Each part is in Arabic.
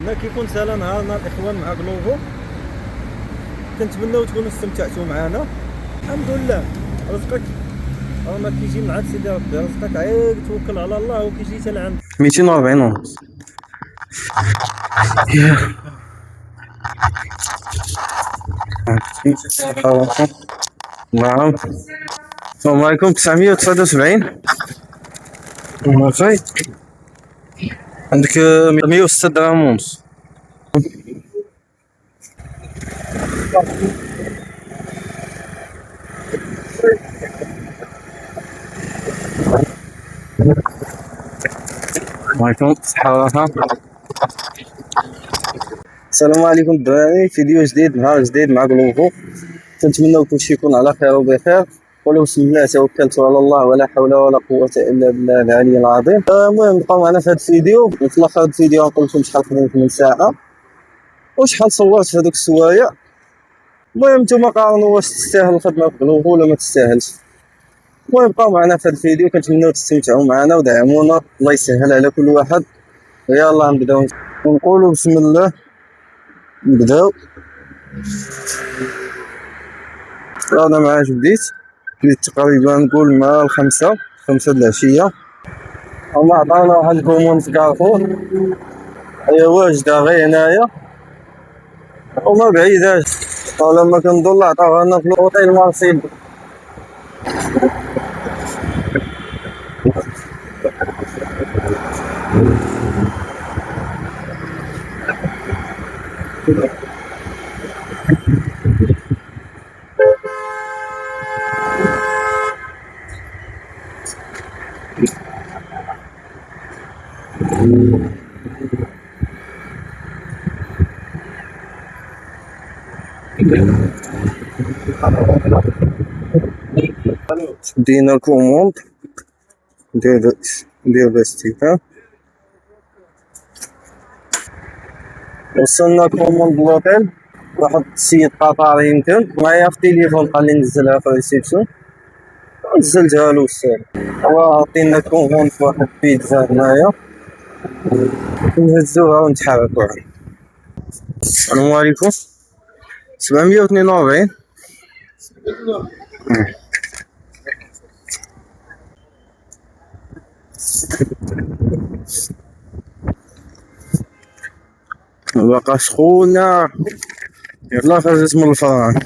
ما كيكون سالا نهارنا الاخوان مع كلوفو، كنتمناو تكونوا استمتعتوا معنا. الحمد لله رزقك ما كيجي من عند سيدي ربي، رزقك عيب توكل على الله وكيجي حتى لعند 240 ونص. نعم السلام عليكم. 979 صافي عندك 106 درهم ونص. عليكم الصحة. السلام عليكم الدراري، فيديو جديد نهار جديد مع كلوفو. كنتمناو كلشي يكون على خير وبخير، ولو بسم الله توكلت على الله ولا حول ولا قوة الا بالله العلي العظيم. المهم بقاو معنا في هذا الفيديو. في الاخر هذا الفيديو نقول لكم شحال خدمت من ساعة وشحال صورت في هذوك السوايع. المهم نتوما قارنوا واش تستاهل الخدمة في كلوفو ولا ما تستاهلش. المهم بقاو معنا في هذا الفيديو، كنتمناو تستمتعوا معنا ودعمونا، الله يسهل على كل واحد. يلا نبداو ونقولوا بسم الله. نبداو. رانا مع اش بديت تقريبا نقول مع الخمسة د العشية. هما عطاونا واحد الكوموند في كارفور، هي واجدة غير هنايا وما بعيداش، ولما كنظن عطاوها لنا في الاوطيل مارسيل. دينا الكوموند ديال الاستيفاء، وصلنا كوموند لوطيل. واحد السيد قطري يمكن معايا في التليفون قال لي نزلها في الريسبسيون، نزلتها له السيد. هو عطينا كوموند في واحد البيتزا هنايا، نهزوها ونتحركو. السلام عليكم. 742 مبقاش خونا. يلا خرجت من الفران.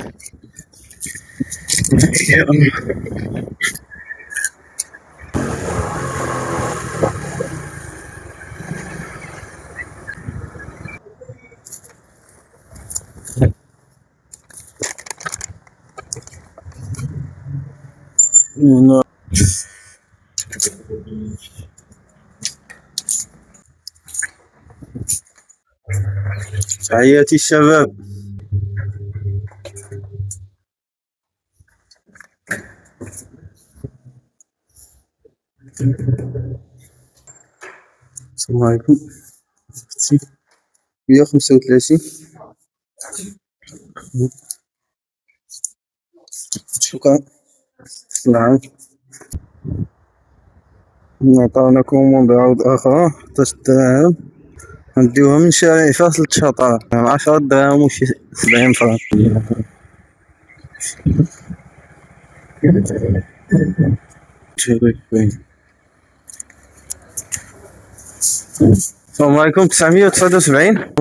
تحياتي الشباب. السلام عليكم. 135 شكرا. نعم عطانا كوموند عاود اخرى 11 دراهم، نديوها من شارع فاصل شطرة 10 دراهم وشي 70 فرنك. السلام عليكم. 979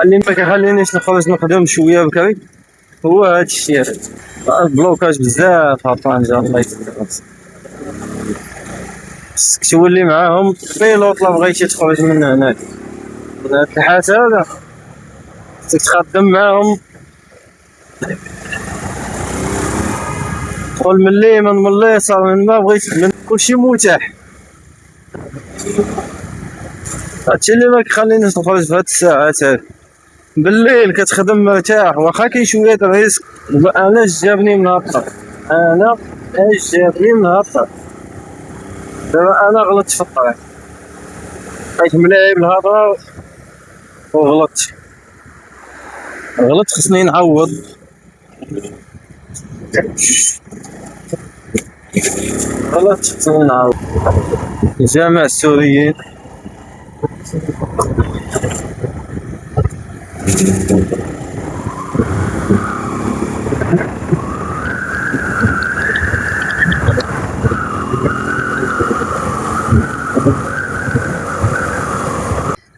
اللي ما كيخلينيش نخرج نخدم شويه بكري هو هاد الشيء هذا، البلوكاج بزاف ها طنجة. الله يسلمك، خصك تولي معاهم بيلوط لا بغيتي تخرج من هناك من هاد الحاس هذا، خصك تخدم معاهم. تدخل من اليمين من اليسار من ما بغيت، من كلشي متاح. هادشي اللي ما كيخلينيش نخرج في هاد الساعات هادي. بالليل كتخدم مرتاح، واخا كاين شويه د الريسك. انا جابني من هالطرف، انا جابني من هالطرف. دابا انا غلطت في الطريق، بقيت ملاعب الهضره وغلطت، خصني نعوض. خصني نعوض. جامع السوريين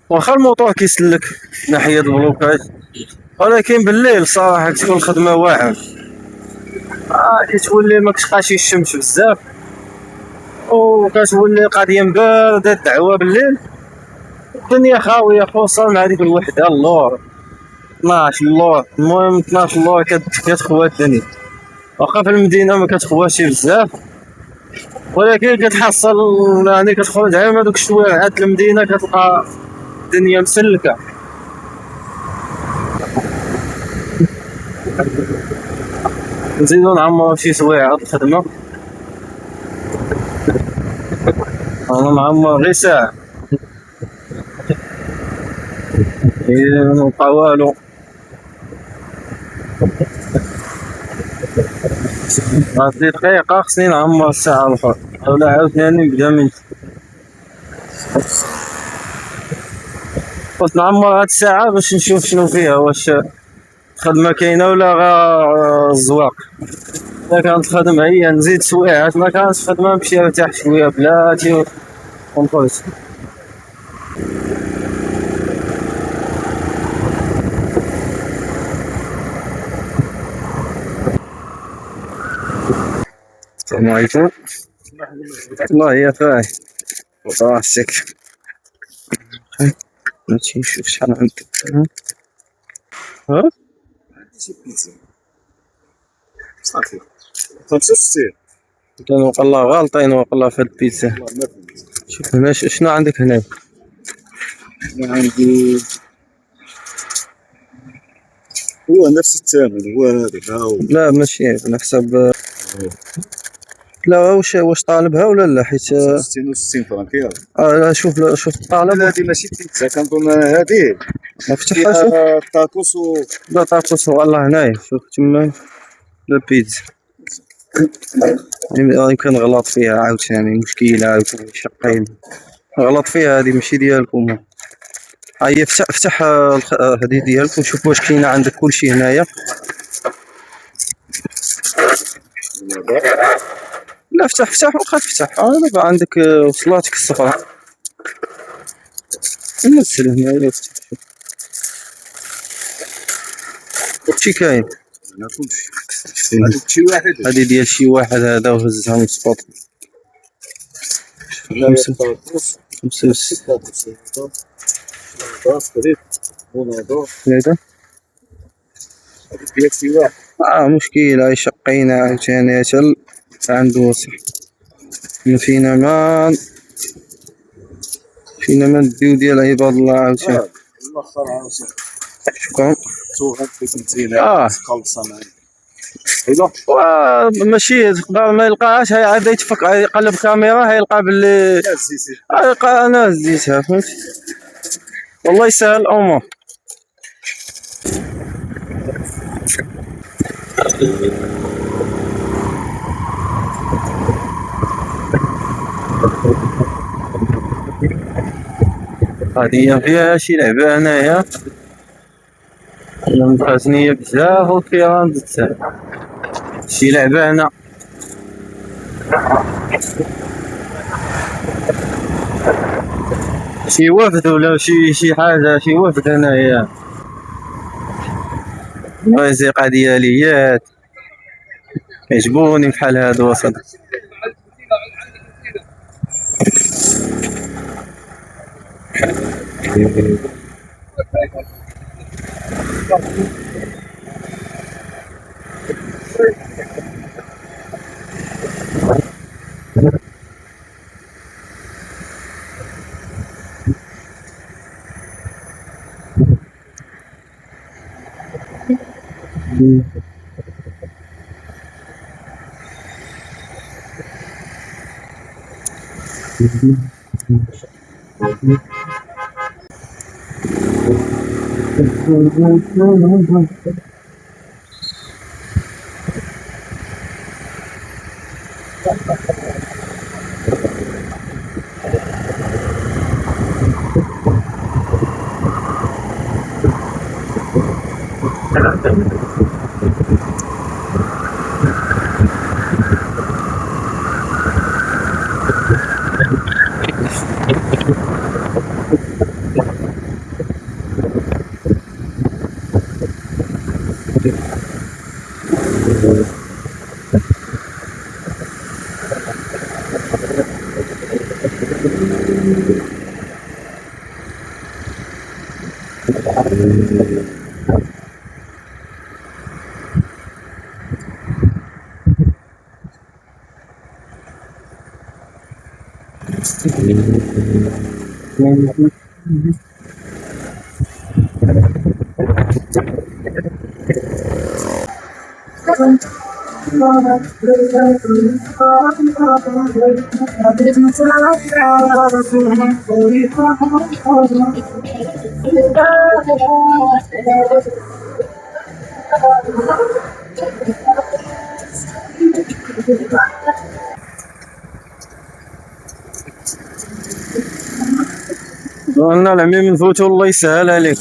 واخا الموطور كيسلك ناحية البلوكاج، ولكن بالليل صراحة كتكون الخدمة واعرة. كتولي مكتبقاش الشمس بزاف، وكتولي القضية مباردة الدعوة بالليل، الدنيا خاوية خصوصا مع ديك الوحدة اللور 12 اللور. المهم 12 اللور كتخوى الدنيا، واخا في المدينة ما كتخواش بزاف، ولكن كتحصل يعني كتخرج عام هادوك الشوارعات المدينة كتلقى الدنيا مسلكة. نزيدو نعمرو شي سوايع الخدمة، انا معمر غير ساعة مبقى والو. هاد دقيقة خصني نعمر الساعة الأخرى، ولا عاوتاني نبدا من خص نعمر هاد الساعة باش نشوف شنو فيها، واش الخدمة كاينة ولا غا الزواق. إذا كانت الخدمة هي نزيد سوايعات، ما كانتش الخدمة نمشي نرتاح شوية بلاتي ونخرج. السلام عليكم. والله يا فاي راسك ماشي نشوف شحال عندك. ها صافي 65 كانوا والله غالطين والله في هاد البيتزا. شوف هنا شنو عندك هنا؟ عندي هو نفس الثمن، هو هذاك هاو. لا ماشي على حسب. لا واش طالبها ولا لا؟ حيت 65 فرنك ياك. لا شوف الطالب. هذه ماشي بيتزا، كنظن هذه ما فتحهاش. تاكوس لا تاكوس والله هنايا شوف تما البيتزا. يمكن غلط فيها عاوتاني، مشكلة عاوتاني شقين غلط فيها، هذه ماشي ديالكم. هيا افتح هذه ديالك وشوف واش كاينه عندك كلشي هنايا. لا افتح وخا تفتح. دابا عندك وصلاتك الصفراء، نزل هنايا افتح. كلشي كاين، كلشي واحد. هذه ديال شي واحد هذا وهزها من السبوط. هذا مشكلة يشقينا عاوتاني تل عنده وصح. فينا ما نديو ديال عباد الله عاوتاني. شكرا. ماشي تقدر ما يلقاهاش، هاي عاد يتفك يقلب كاميرا هيلقى باللي انا زيتها، فهمتي. والله يسهل الامور. هادي فيها شي لعبة هنايا مخزنية بزاف والكيران بزاف. شي لعبة شي وفد ولا شي حاجة، شي وفد هنايا وزيقة دياليات يعجبوني بحال هادو اصاحبي. قلنا العميم نفوتو الله يسهل عليك.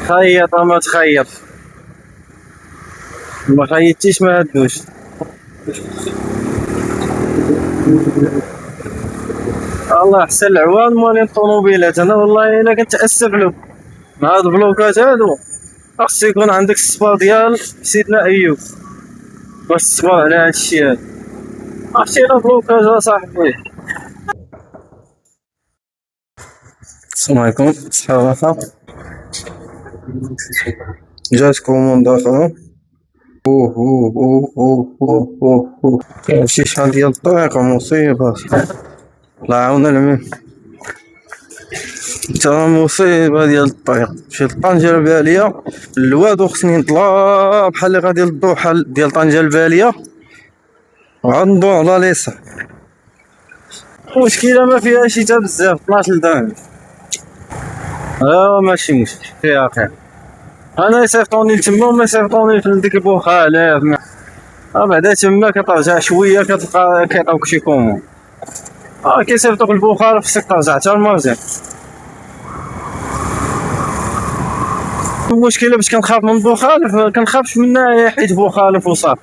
خيط ما تخيط، ما خيطتيش ما هدوش. الله احسن العوان مالين الطوموبيلات. انا والله الا كنتاسف له مع هاد البلوكات هادو. خاص يكون عندك الصبا ديال سيدنا ايوب باش تصبر على هادشي هذا. عرفتي الا بلوكاج اصاحبي. السلام عليكم صحافة. جات كوموند اخرى. شي شحال ديال الطريق مصيبة. الله يعاون العميم. تا مصيبة ديال الطريق. مشيت لطنجة البالية الوادو خصني نطلع بحال اللي غادي للضوحة ديال طنجة البالية وعاد ندور على اليسار. المشكلة ما فيها شي تا بزاف 12 درهم. ماشي مشكل فيها خير. انا يصيفطوني لتما وما يصيفطوني في ديك بوخالف. بعدا تما كترجع شويه كتلقى كيعطيوك شي كومون. كيصيفطوك البوخالف خصك ترجع حتى المرجع. المشكله باش كنخاف من البوخالف كنخافش منها حيت بوخالف وصافي.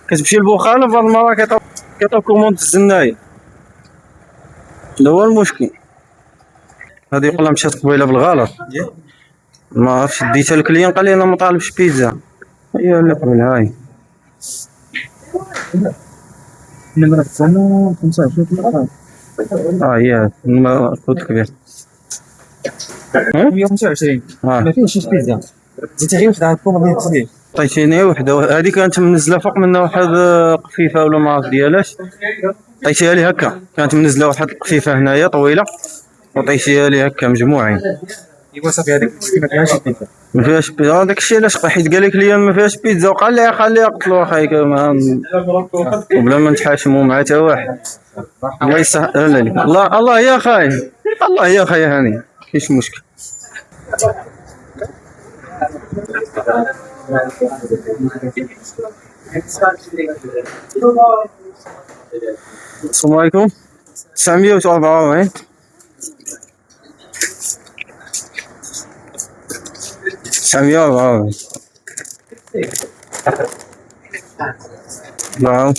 كتمشي للبوخالف بعض المرات كيعطيوك كوموند الزنايه. هذا هو المشكل. هادي يقولها مشات قبيله بالغلط ما عرفتش ديتها الكليان قال لي انا ما طالبش بيتزا. هي اللي قبل هاي نمرة السنة 25 مرة. هي كود كبير. 125 ما فيهش شي بيتزا، زيت غير وحدة عندكم غادي تزيد. عطيتيني وحده، هذه كانت منزله فوق منها واحد قفيفه ولا ما عرفت ديالاش. عطيتيها لي هكا، كانت منزله واحد القفيفه هنايا طويله وعطيتيها لي هكا مجموعين. ايوا صافي هذيك ما فيهاش بيتزا. ما فيهاش بيتزا، داك الشيء علاش حيت قال لك ليا ما فيهاش بيتزا وقال لي خليها قتلوا اخاي وبلا ما نتحاشموا مع حتى واحد. الله يسهل لك. الله يا خاي، الله يا خاي هاني كاينش مشكل. السلام عليكم. 944 944. نعم.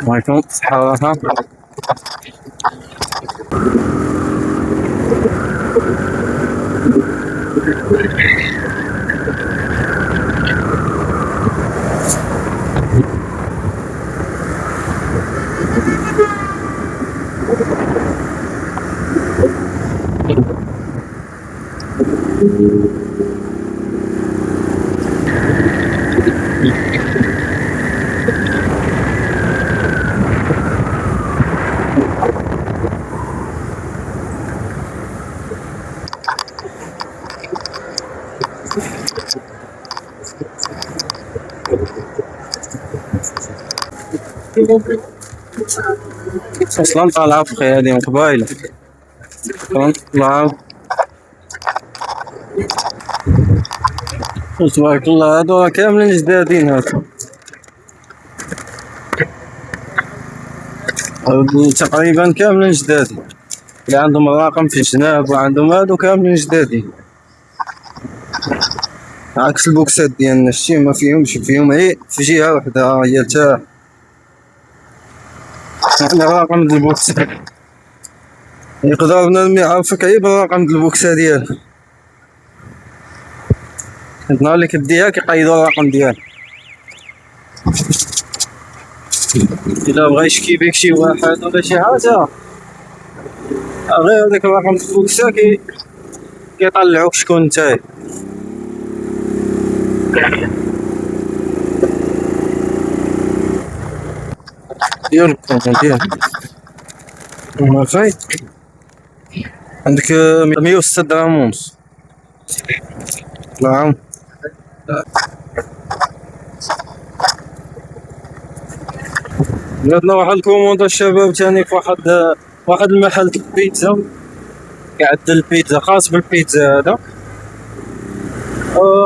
وعليكم الصحة. اصلا طالعه في هذه من قبايله طلعوا. تبارك الله هادو كاملين جدادين هادو تقريبا كاملين جدادين، اللي عندهم الرقم في الجناب وعندهم هادو كاملين جدادين، عكس البوكسات ديالنا شتي ما فيهمش، فيهم غير في جهة وحدة هي تاع الرقم ديال البوكسات. يقدر بنادم يعرفك غير بالرقم ديال البوكسة ديالك، النهار اللي كديها كيقيدو الرقم ديالك. إلا بغا يشكي بيك شي واحد ولا شي حاجة غير هداك الرقم ديال البوكسة كيطلعوك شكون نتايا. ديال الكونتون ديالك واخاي عندك 106 درهم ونص. نعم. درنا واحد الكوموندا الشباب تاني في واحد المحل د البيتزا، كيعدل البيتزا خاص بالبيتزا هذا.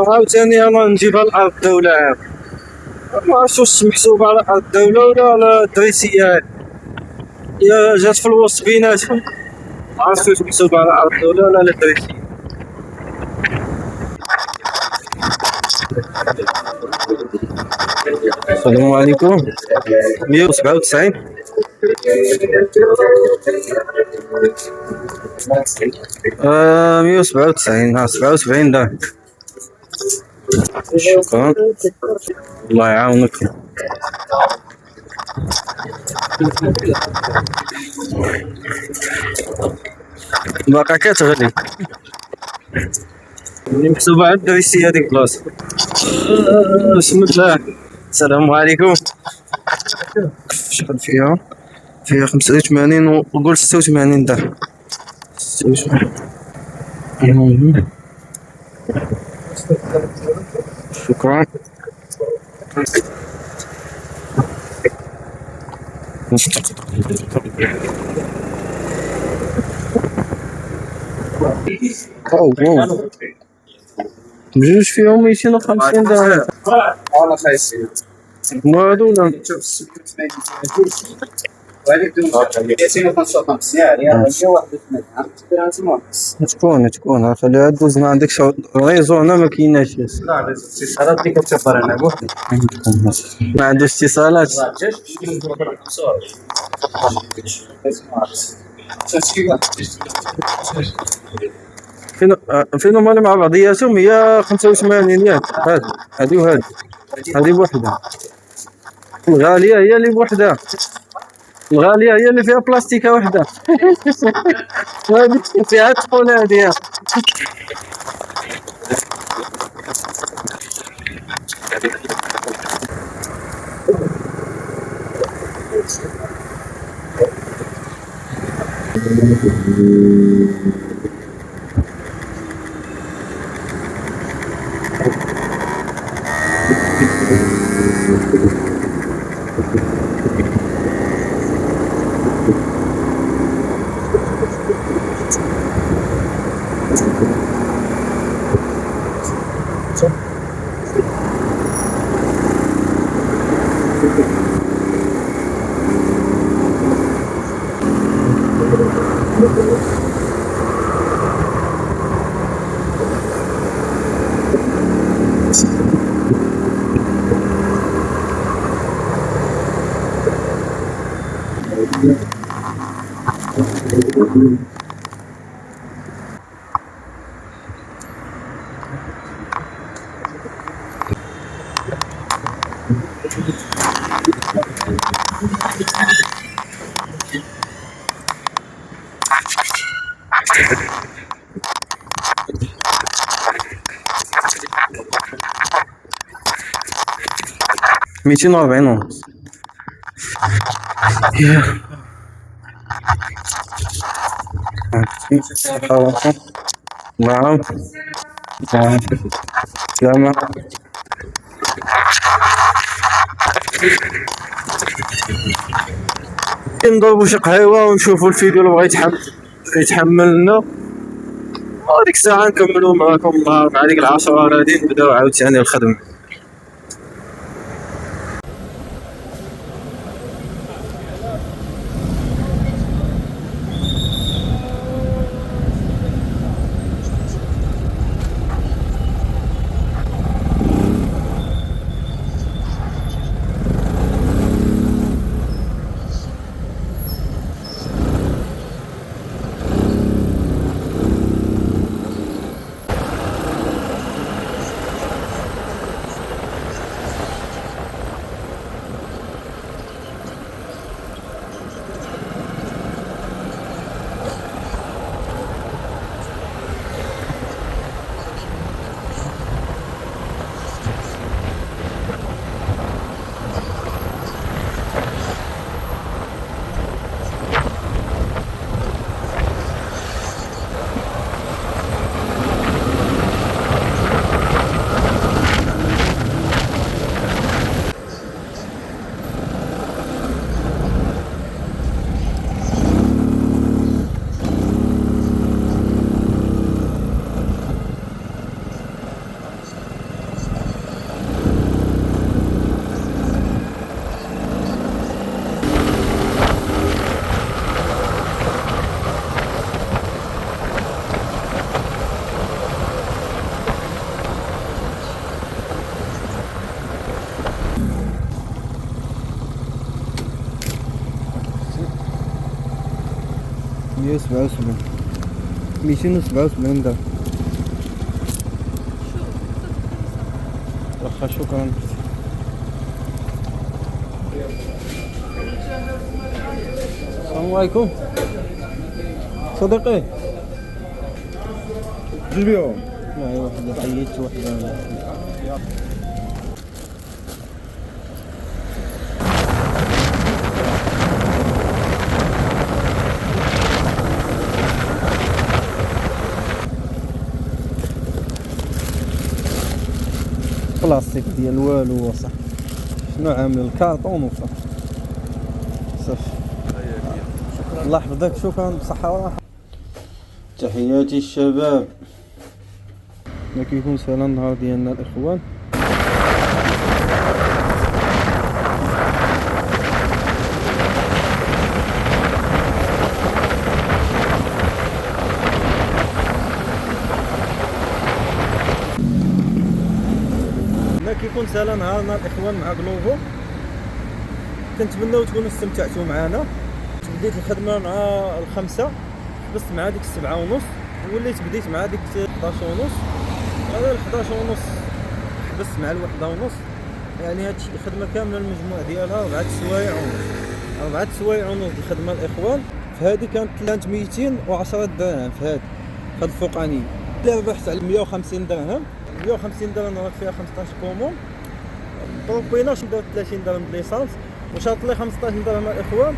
عاوتاني انا نجيبها لأرض الدولة عام ما عرفتش واش محسوبة على أرض الدولة ولا على الدريسيات، هي جات في الوسط بيناتهم، ما عرفتش واش محسوبة على أرض الدولة ولا على الدريسيات. السلام عليكم. 197 197 77 درهم. شكرا، الله يعاونك. باقا كتغلي اللي محسوبة على الدريسي هاديك بلاصة. بسم الله. السلام عليكم. شحال فيها 85 وقول 86 درهم. 86. شكرا. بجوج فيهم 250 درهم. والله خايس هادو ولا شوف 86 وهذيك 255 يعني هي 81 تكون خليها دوز. ما عندكش ريزو هنا ما كايناش. لا الاتصالات اللي كتكبر انا بوحدي ما عندوش اتصالات. فين هما مع بعضياتهم؟ هي 85 ياك. هادي وهادي، هادي بوحدها. الغالية هي اللي بوحدها، الغالية هي اللي فيها بلاستيكة وحدة. هادي فيها تقول هادي. ميتين وربعين ونص. نعم سلامة. نضربو شي قهيوة ونشوفو الفيديو اللي بغا يتحمل لنا، وديك الساعة نكملو معاكم مع ديك 10 غادي نبداو عاوتاني الخدمة. 277 277 درهم. واخا شكرا. السلام عليكم صديقي. اليوم معي واحد حيدت وحده. بلاستيك ديال والو صح. شنو عامل الكارطون وصافي صافي. الله يحفظك شكرا بصحة وراحة. تحياتي الشباب. هنا كيكون سهل النهار ديالنا الاخوان. هنا كيكون سهل نهارنا الاخوان مع غلوفو. كنتمناو تكونوا استمتعتوا معنا. بديت الخدمه مع 5 حبست مع ديك 7:30 وليت بديت مع ديك 11:30. هذا 11:30 حبست مع 1:30. يعني هادشي الخدمه كامله المجموع ديالها 4 سوايع ونص. 4 سوايع ونص الخدمه الاخوان. فهادي كانت 210 درهم. في هاد الفوقانيه اللي ربحت على 150 درهم. 150 درهم راك فيها 15 كومون. بروبيناش ندير 30 درهم ليسانس وشاط لي 15 درهم الاخوان.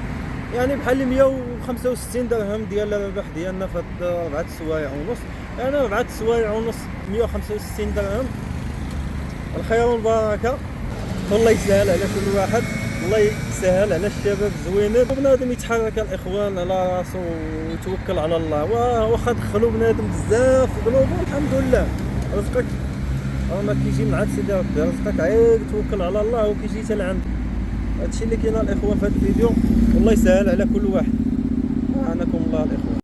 يعني بحال 165 درهم ديال الربح ديالنا في هاد 4 سوايع ونص. يعني 4 سوايع ونص 165 درهم. الخير والبركه والله يسهل على كل واحد. الله يسهل على الشباب الزوينين. بنادم يتحرك الاخوان على راسو ويتوكل على الله. واخا دخلوا بنادم بزاف في قلوبهم الحمد لله رزقك ما كيجي من عند سيدي ربي. رزقك عيب توكل على الله وكيجي حتى لعند. هادشي اللي كاين الاخوان في هذا الفيديو. والله يسهل على كل واحد. اعانكم الله الاخوان.